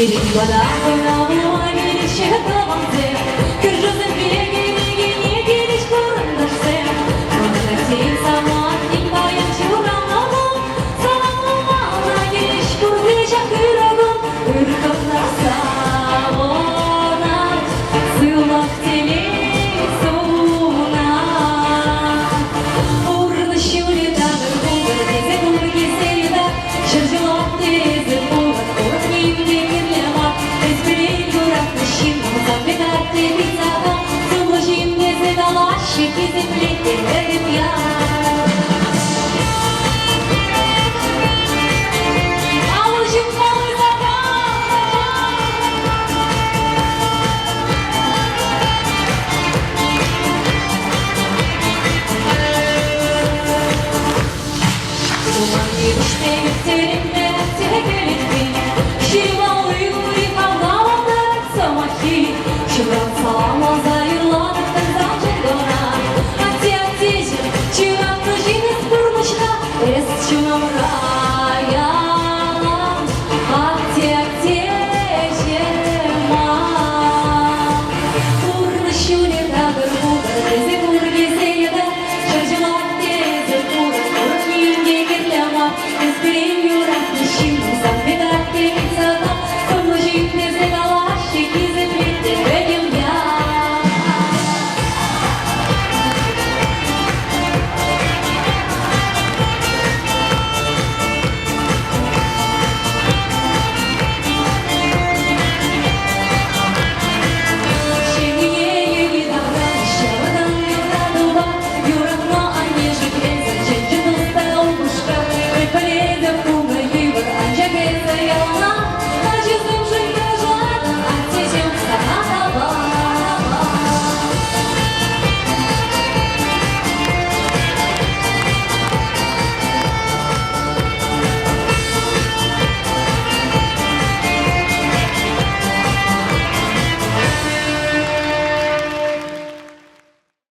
вода, была величие таланты, Кыргызым биреги, не келиш көрүндөрсө, Магдатин саматтин баян чурамагым, Саламына келиш көрдү жакырагым, Үркөмда сабонат, сылак телек суна. Урны шулетагыр булыр, дезе булыр кезерда, Шыржылап тезе булыр, Урын киімде керлемак, Эзбирен көрак мужчин, Музамбетар телевизада, Сылыжин дезе далашы, Кеземлетте верим я. Туман егіштегі терек